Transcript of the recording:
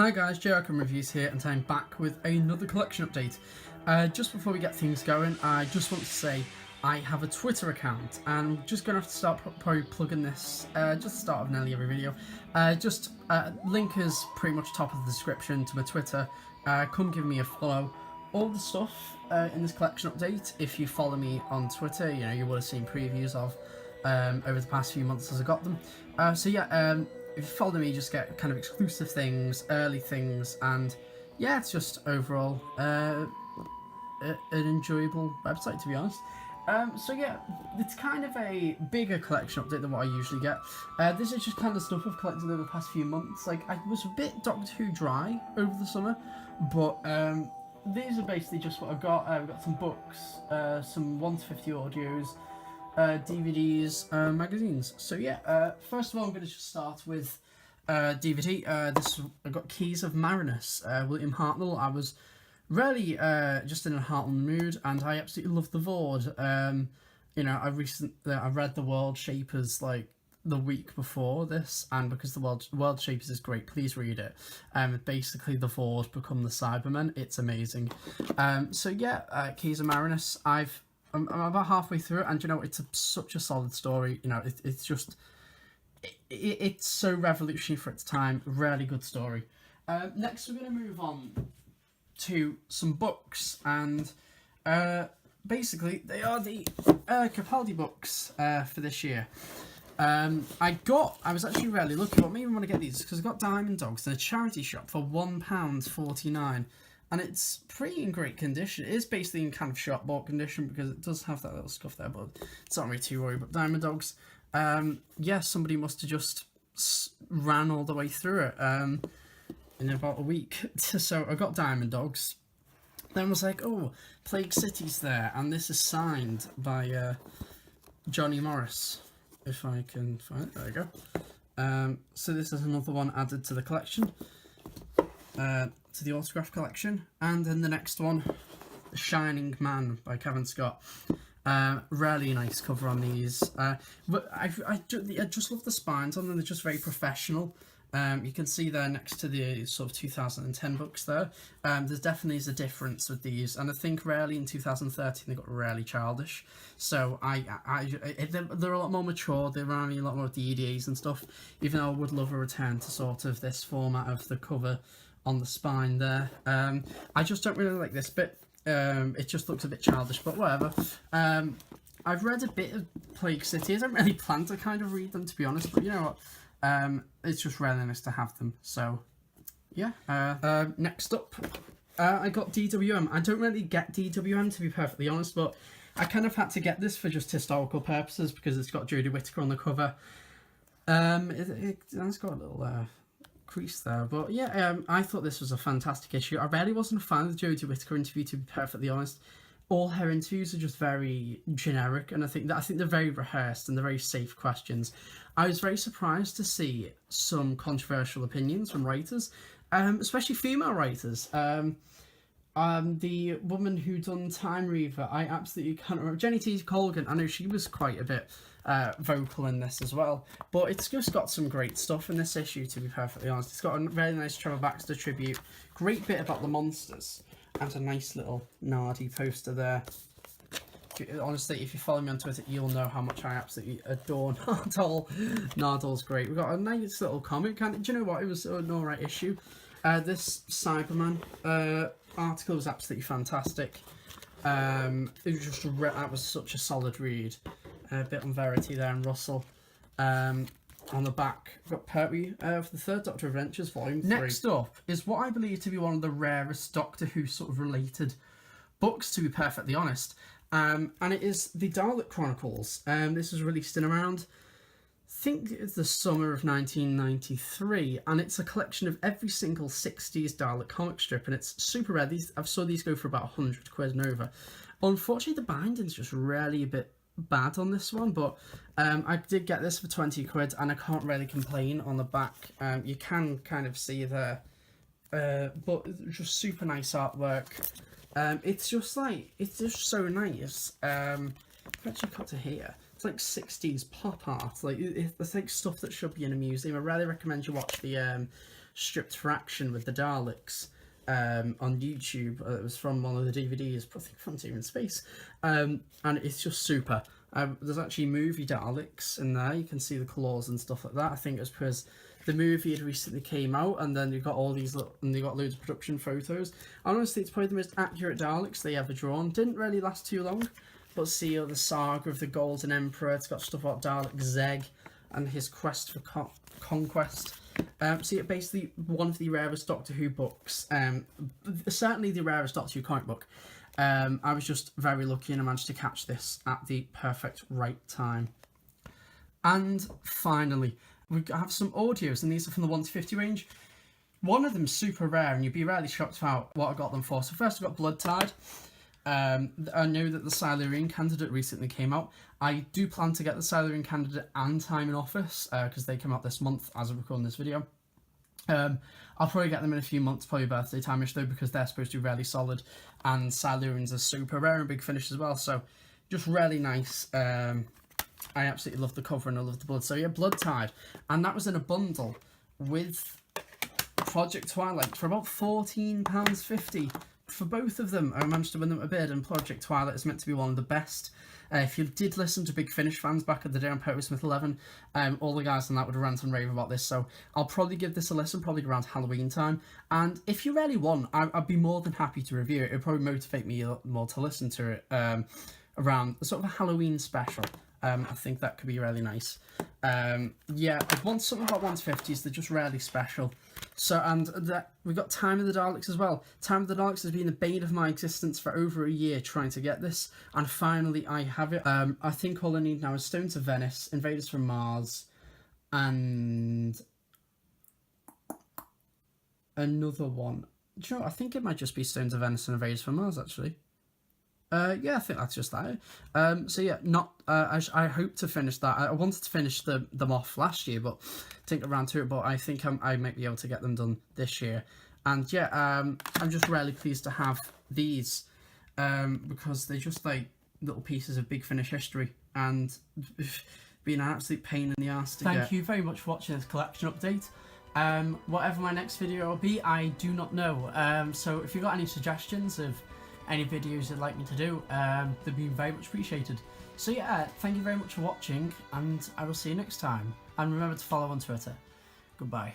Hi guys, JRCom Reviews here, and I'm back with another collection update. Just before we get things going, I just want to say I have a Twitter account, and I'm just going to have to start probably plugging this just the start of nearly every video. Link is pretty much top of the description to my Twitter. Come give me a follow. All the stuff in this collection update, if you follow me on Twitter, you know, you would have seen previews of over the past few months as I got them. If you follow me, you just get kind of exclusive things, early things, and yeah, it's just overall an enjoyable website, to be honest. It's kind of a bigger collection update than what I usually get. This is just kind of stuff I've collected over the past few months. Like, I was a bit Doctor Who dry over the summer, but these are basically just what I've got. I've got some books, some 1 to 50 audios, DVDs, magazines. So yeah, first of all, I'm going to just start with DVD. I've got Keys of Marinus, William Hartnell. I was really just in a Hartnell mood, and I absolutely love the Vord. You know, I read The World Shapers like the week before this, and because the World Shapers is great, please read it. Basically the Vord become the Cybermen. It's amazing. Keys of Marinus. I'm about halfway through it, and you know, it's such a solid story. You know, it's so revolutionary for its time. Really good story. Next, we're going to move on to some books, and basically they are the Capaldi books for this year. I was actually really lucky. What made me want to get these because I got Diamond Dogs in a charity shop for £1.49. And it's pretty in great condition. It is basically in kind of shop bought condition because it does have that little scuff there, but it's not really too worried. But Diamond Dogs, somebody must have just ran all the way through it in about a week. So I got Diamond Dogs. Then was like, oh, Plague City's there, and this is signed by Johnny Morris. If I can find it, there we go. So this is another one added to the collection. To the autograph collection, and then the next one, The Shining Man by Kevin Scott. Really nice cover on these. But I just love the spines on them. They're just very professional. You can see there next to the sort of 2010 books there. There's definitely a difference with these, and I think rarely in 2013 they got really childish. So they're a lot more mature. They're running a lot more DDAs and stuff. Even though I would love a return to sort of this format of the cover on the spine there. I just don't really like this bit. It just looks a bit childish, but whatever. I've read a bit of Plague City. I don't really plan to kind of read them, to be honest, but you know what? It's just really nice to have them. So yeah. Next up, I got DWM. I don't really get DWM, to be perfectly honest, but I kind of had to get this for just historical purposes because it's got Jodie Whittaker on the cover. It's got a little crease there, but yeah, I thought this was a fantastic issue. I really wasn't a fan of the Jodie Whittaker interview, to be perfectly honest. All her interviews are just very generic, and I think they're very rehearsed and they're very safe questions. I was very surprised to see some controversial opinions from writers, especially female writers. The woman who done Time Reaver, I absolutely can't remember. Jenny T. Colgan, I know she was quite a bit vocal in this as well, but it's just got some great stuff in this issue, to be perfectly honest. It's got a very nice Trevor Baxter tribute, great bit about the monsters, and a nice little Nardi poster there. Honestly, if you follow me on Twitter, you'll know how much I absolutely adore Nardole. Nardole's great. We've got a nice little comic, and do you know what? It was an alright issue. This Cyberman article was absolutely fantastic. It was just that was such a solid read. A bit on Verity there and Russell. On the back, we've got Pertwee for the Third Doctor Adventures, Volume 3. Next up is what I believe to be one of the rarest Doctor Who sort of related books, to be perfectly honest. And it is the Dalek Chronicles. This was released in around, I think it's the summer of 1993, and it's a collection of every single 60s Dalek comic strip, and it's super rare. I've saw these go for about £100 and over. Unfortunately, the binding's just really a bit bad on this one, but I did get this for £20, and I can't really complain. On the back, you can kind of see there, but it's just super nice artwork. It's just so nice. I've actually got to here. It's like 60s pop art. Like it's like stuff that should be in a museum. I really recommend you watch the Stripped for Action with the Daleks on YouTube. It was from one of the DVDs, I think Frontier in Space, and it's just super. There's actually movie Daleks in there. You can see the claws and stuff like that. I think it was because the movie had recently came out, and then you've got all these and they got loads of production photos. Honestly, it's probably the most accurate Daleks they ever drawn. Didn't really last too long, but see the saga of the Golden Emperor. It's got stuff about Dalek Zeg and his quest for conquest. So yeah, basically one of the rarest Doctor Who books. Certainly the rarest Doctor Who comic book. I was just very lucky and I managed to catch this at the perfect right time. And finally, we have some audios, and these are from the 1 to 50 range. One of them's super rare, and you'd be really shocked about what I got them for. So first I got Blood Tide. I know that the Silurian Candidate recently came out. I do plan to get the Silurian Candidate and Time in Office, because they come out this month as I'm recording this video. I'll probably get them in a few months, probably birthday time-ish though, because they're supposed to be really solid, and Silurians are super rare and big finish as well, so just really nice. I absolutely love the cover and I love the blood. So yeah, Blood Tide, and that was in a bundle with Project Twilight for about £14.50 for both of them. I managed to win them a bid, and Project Twilight is meant to be one of the best. If you did listen to Big Finish fans back at the day on Poet Smith 11, all the guys on that would rant and rave about this, so I'll probably give this a listen, probably around Halloween time. And if you really want, I'd be more than happy to review it. It'd probably motivate me a lot more to listen to it around sort of a Halloween special. I think that could be really nice. Yeah, I want something about 150s. They're just really special. So, and we've got Time of the Daleks as well. Time of the Daleks has been the bane of my existence for over a year trying to get this, and finally I have it. I think all I need now is Stones of Venice, Invaders from Mars, and another one. Do you know what? I think it might just be Stones of Venice and Invaders from Mars, actually. Yeah, I think that's just that. So yeah, I hope to finish that. I wanted to finish them off last year, but didn't get around to it. But I think I might be able to get them done this year. And yeah, I'm just really pleased to have these because they're just like little pieces of Big Finish history, and being an absolute pain in the arse to get. Thank you very much for watching this collection update. Whatever my next video will be, I do not know. So if you've got any suggestions of any videos you'd like me to do, they'd be very much appreciated. So yeah, thank you very much for watching, and I will see you next time. And remember to follow on Twitter. Goodbye.